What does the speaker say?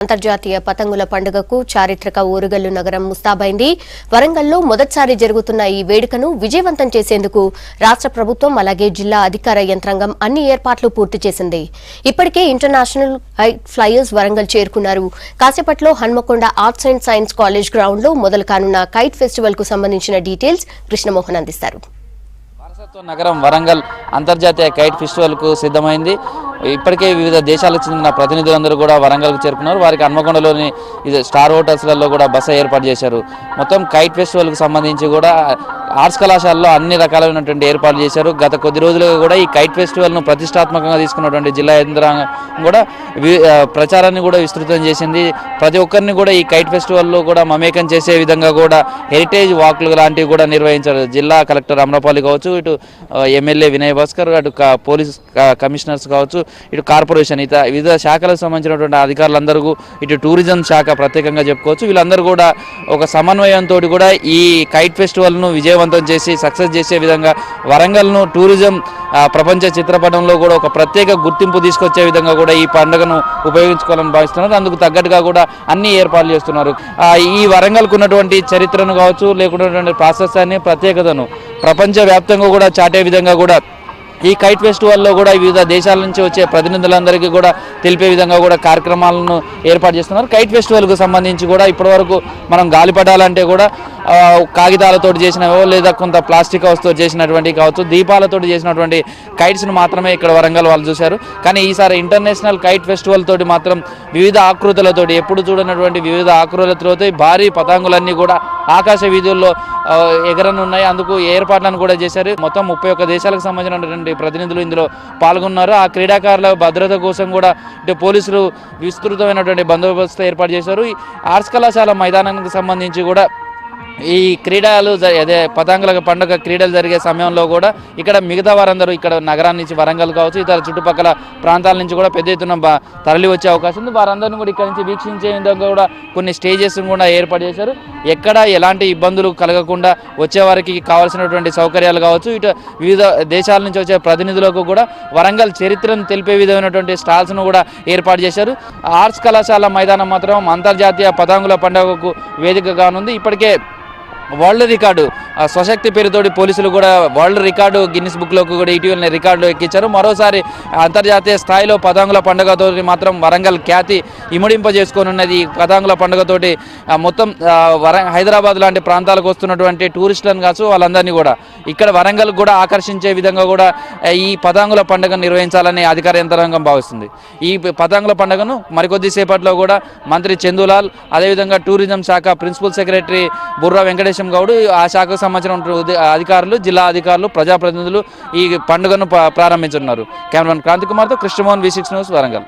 అంతర్జాతీయ పతంగుల పండుగకు చారిత్రక ఓరుగల్లు నగరం ముస్తాబైంది. వరంగల్లో మొదటిసారి జరుగుతున్న ఈ వేడుకను విజయవంతం చేసేందుకు రాష్ట్ర ప్రభుత్వం అలాగే జిల్లా అధికార యంత్రాంగం అన్ని ఏర్పాట్లు పూర్తి చేసింది. ఇప్పటికే ఇంటర్నేషనల్ కైట్ ఫ్లైయర్స్ వరంగల్ చేరుకున్నారు. కాసేపట్లో Hanamkonda arts and science college ground లో మొదలు కానున్న కైట్ ఫెస్టివల్ కు సంబంధించిన డీటెయిల్స్ కృష్ణమోహన్ అందిస్తారు. నగరం వరంగల్ అంతర్జాతీయ కైట్ ఫెస్టివల్ కు సిద్ధమైంది. ఇప్పటికే వివిధ దేశాలకు చెందిన ప్రతినిధులందరూ కూడా వరంగల్కు చేరుకున్నారు. వారికి హన్మకొండలోని స్టార్ హోటల్స్లలో కూడా బస ఏర్పాటు చేశారు. మొత్తం కైట్ ఫెస్టివల్కు సంబంధించి కూడా ఆర్ట్స్ కళాశాలలో అన్ని రకాలైనటువంటి ఏర్పాట్లు చేశారు. గత కొద్ది రోజులుగా కూడా ఈ కైట్ ఫెస్టివల్ను ప్రతిష్టాత్మకంగా తీసుకున్నటువంటి జిల్లా యంత్రాంగం కూడా ప్రచారాన్ని కూడా విస్తృతం చేసింది. ప్రతి ఒక్కరిని కూడా ఈ కైట్ ఫెస్టివల్లో కూడా మమేకం చేసే విధంగా కూడా హెరిటేజ్ వాక్లు లాంటివి కూడా నిర్వహించారు. జిల్లా కలెక్టర్ అమరపాలి కావచ్చు, ఇటు ఎమ్మెల్యే వినయ్ భాస్కర్, అటు పోలీస్ కమిషనర్స్ కావచ్చు, ఇటు కార్పొరేషన్ వివిధ శాఖలకు సంబంధించినటువంటి అధికారులందరూ, ఇటు టూరిజం శాఖ ప్రత్యేకంగా చెప్పుకోవచ్చు, వీళ్ళందరూ కూడా ఒక సమన్వయంతో కూడా ఈ కైట్ ఫెస్టివల్ను విజయవంతం చేసి సక్సెస్ చేసే విధంగా వరంగల్ను టూరిజం ప్రపంచ చిత్రపటంలో కూడా ఒక ప్రత్యేక గుర్తింపు తీసుకొచ్చే విధంగా కూడా ఈ పండుగను ఉపయోగించుకోవాలని భావిస్తున్నారు. అందుకు తగ్గట్టుగా కూడా అన్ని ఏర్పాట్లు చేస్తున్నారు. ఈ వరంగల్కు ఉన్నటువంటి చరిత్రను కావచ్చు, లేకున్నటువంటి ప్రాశస్యాన్ని, ప్రత్యేకతను ప్రపంచవ్యాప్తంగా కూడా చాటే విధంగా కూడా ఈ కైట్ ఫెస్టివల్లో కూడా వివిధ దేశాల నుంచి వచ్చే ప్రతినిధులందరికీ కూడా తెలిపే విధంగా కూడా కార్యక్రమాలను ఏర్పాటు చేస్తున్నారు. కైట్ ఫెస్టివల్కు సంబంధించి కూడా ఇప్పటివరకు మనం గాలిపటాలంటే కూడా కాగితాలతో చేసినవో లేదా కొంత ప్లాస్టిక్ హౌస్తో చేసినటువంటి కావచ్చు, దీపాలతో చేసినటువంటి కైట్స్ను మాత్రమే ఇక్కడ వరంగల్ వాళ్ళు చూశారు. కానీ ఈసారి ఇంటర్నేషనల్ కైట్ ఫెస్టివల్ తోటి మాత్రం వివిధ ఆకృతులతోటి, ఎప్పుడు చూడనటువంటి వివిధ ఆకృతులతో భారీ పతాంగులన్నీ కూడా ఆకాశ వీధుల్లో ఎగరనున్నాయి. అందుకు ఏర్పాట్లను కూడా చేశారు. మొత్తం 31 దేశాలకు సంబంధించినటువంటి ప్రతినిధులు ఇందులో పాల్గొన్నారు. ఆ క్రీడాకారుల భద్రత కోసం కూడా ఇటు పోలీసులు విస్తృతమైనటువంటి బందోబస్తు ఏర్పాటు చేశారు. ఆర్ట్స్ కళాశాల మైదానానికి సంబంధించి కూడా ఈ క్రీడలు అదే పతంగుల పండుగ క్రీడలు జరిగే సమయంలో కూడా ఇక్కడ మిగతా వారందరూ ఇక్కడ నగరాన్ని నుంచి వరంగల్ కావచ్చు, ఇతర చుట్టుపక్కల ప్రాంతాల నుంచి కూడా పెద్ద ఎత్తున తరలి వచ్చే అవకాశం ఉంది. వారందరినీ కూడా ఇక్కడ నుంచి వీక్షించే విధంగా కూడా కొన్ని స్టేజెస్ కూడా ఏర్పాటు చేశారు. ఎక్కడ ఎలాంటి ఇబ్బందులు కలగకుండా వచ్చేవారికి కావాల్సినటువంటి సౌకర్యాలు కావచ్చు, ఇటు వివిధ దేశాల నుంచి వచ్చే ప్రతినిధులకు కూడా వరంగల్ చరిత్రను తెలిపే విధమైనటువంటి స్టాల్స్ను కూడా ఏర్పాటు చేశారు. ఆర్ట్స్ కళాశాల మైదానం మాత్రం అంతర్జాతీయ పతంగుల పండుగకు వేదిక కానుంది. ఇప్పటికే వరల్డ్ రికార్డు స్వశక్తి పేరుతోటి పోలీసులు కూడా వరల్డ్ రికార్డు గిన్నిస్ బుక్లోకి కూడా ఇటీవల రికార్డు ఎక్కించారు. మరోసారి అంతర్జాతీయ స్థాయిలో పతంగుల పండుగతోటి మాత్రం వరంగల్ ఖ్యాతి ఇముడింపజేసుకొనున్నది. ఈ పతంగుల పండుగతోటి మొత్తం హైదరాబాద్ లాంటి ప్రాంతాలకు వస్తున్నటువంటి టూరిస్టులను కావచ్చు, వాళ్ళందరినీ కూడా ఇక్కడ వరంగల్ కూడా ఆకర్షించే విధంగా కూడా ఈ పతంగుల పండుగను నిర్వహించాలని అధికార యంత్రాంగం భావిస్తుంది. ఈ పతంగుల పండుగను మరికొద్దిసేపట్లో కూడా మంత్రి చందులాల్, అదేవిధంగా టూరిజం శాఖ ప్రిన్సిపల్ సెక్రటరీ బుర్రా వెంకటేశం గౌడ్, ఆ శాఖకు సంబంధించిన అధికారులు, జిల్లా అధికారులు, ప్రజాప్రతినిధులు ఈ పండుగను ప్రారంభించున్నారు. కెమెరామెన్ క్రాంతి కుమార్తో కృష్ణమోహన్, V6 న్యూస్, వరంగల్.